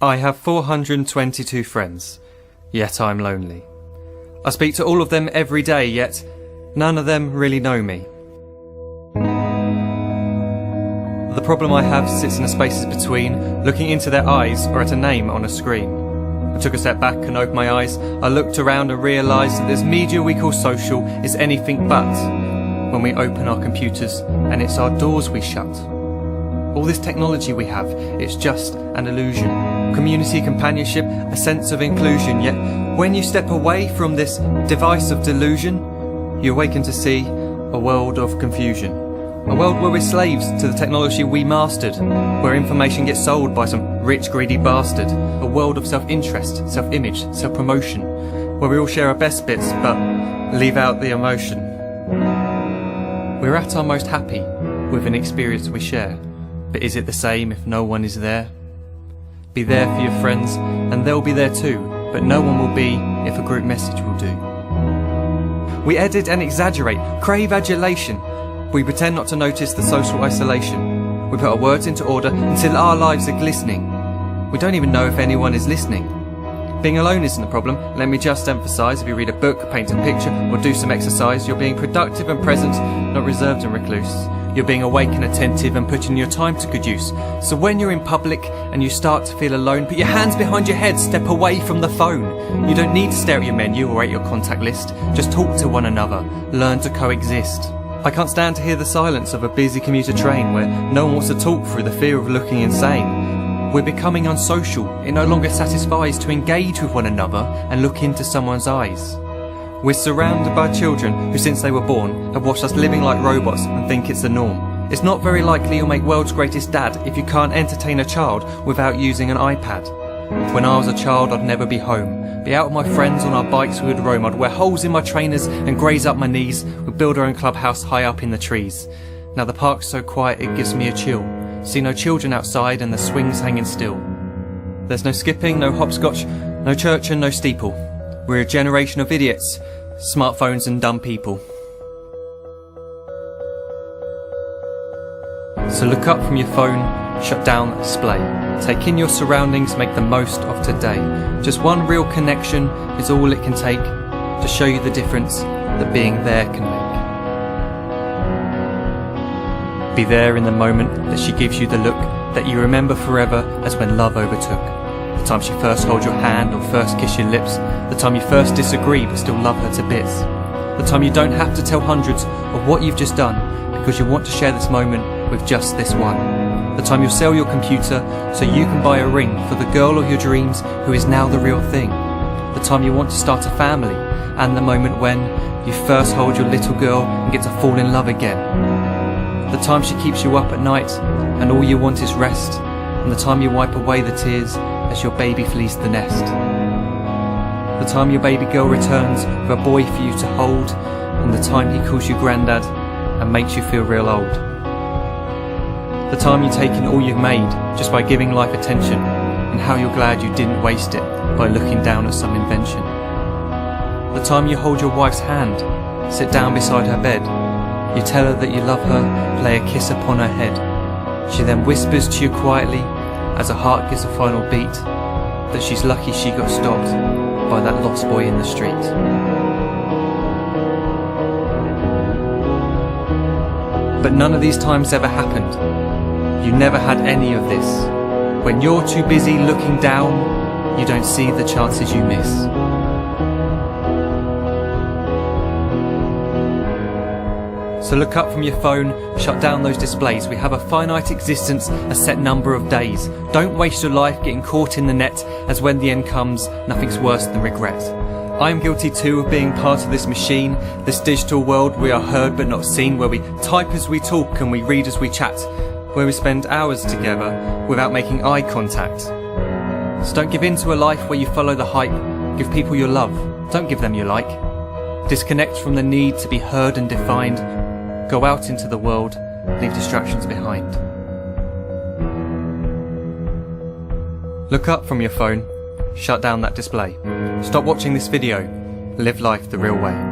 I have 422 friends, yet I'm lonely. I speak to all of them every day, yet none of them really know me. The problem I have sits in the spaces between looking into their eyes or at a name on a screen. I took a step back and opened my eyes. I looked around and realised that this media we call social is anything but when we open our computers and it's our doors we shut. All this technology we have, it's just an illusion. Community, companionship, a sense of inclusion. Yet when you step away from this device of delusion, you awaken to see a world of confusion. A world where we're slaves to the technology we mastered, where information gets sold by some rich, greedy bastard. A world of self-interest, self-image, self-promotion, where we all share our best bits but leave out the emotion. We're at our most happy with an experience we share. But is it the same if no one is there? Be there for your friends, and they'll be there too, but no one will be if a group message will do. We edit and exaggerate, crave adulation. We pretend not to notice the social isolation. We put our words into order until our lives are glistening. We don't even know if anyone is listening. Being alone isn't the problem. Let me just emphasise, if you read a book, paint a picture, or do some exercise, you're being productive and present, not reserved and recluse. You're being awake and attentive and putting your time to good use. So when you're in public and you start to feel alone, put your hands behind your head, step away from the phone. You don't need to stare at your menu or at your contact list. Just talk to one another. Learn to coexist. I can't stand to hear the silence of a busy commuter train where no one wants to talk through the fear of looking insane. We're becoming unsocial. It no longer satisfies to engage with one another and look into someone's eyes. We're surrounded by children who, since they were born, have watched us living like robots and think it's the norm. It's not very likely you'll make world's greatest dad if you can't entertain a child without using an iPad. When I was a child, I'd never be home. Be out with my friends on our bikes, we would roam. I'd wear holes in my trainers and graze up my knees. We'd build our own clubhouse high up in the trees. Now the park's so quiet it gives me a chill. See no children outside and the swings hanging still. There's no skipping, no hopscotch, no church and no steeple. We're a generation of idiots, smartphones and dumb people. So look up from your phone, shut down the display. Take in your surroundings, make the most of today. Just one real connection is all it can take to show you the difference that being there can make. Be there in the moment that she gives you the look that you remember forever as when love overtook. The time she first holds your hand or first kiss your lips. The time you first disagree but still love her to bits. The time you don't have to tell hundreds of what you've just done because you want to share this moment with just this one. The time you sell your computer so you can buy a ring for the girl of your dreams who is now the real thing. The time you want to start a family, and the moment when you first hold your little girl and get to fall in love again. The time she keeps you up at night and all you want is rest, and the time you wipe away the tears as your baby flees the nest. The time your baby girl returns with a boy for you to hold, and the time he calls you granddad and makes you feel real old. The time you take in all you've made just by giving life attention, and how you're glad you didn't waste it by looking down at some invention. The time you hold your wife's hand, sit down beside her bed, you tell her that you love her, lay a kiss upon her head. She then whispers to you quietly as her heart gives a final beat that she's lucky she got stopped by that lost boy in the street. But none of these times ever happened. You never had any of this. When you're too busy looking down, you don't see the chances you miss. So look up from your phone, shut down those displays. We have a finite existence, a set number of days. Don't waste your life getting caught in the net, as when the end comes, nothing's worse than regret. I am guilty too of being part of this machine, this digital world we are heard but not seen, where we type as we talk and we read as we chat, where we spend hours together without making eye contact. So don't give in to a life where you follow the hype. Give people your love, don't give them your like. Disconnect from the need to be heard and defined. Go out into the world, leave distractions behind. Look up from your phone, shut down that display. Stop watching this video, live life the real way.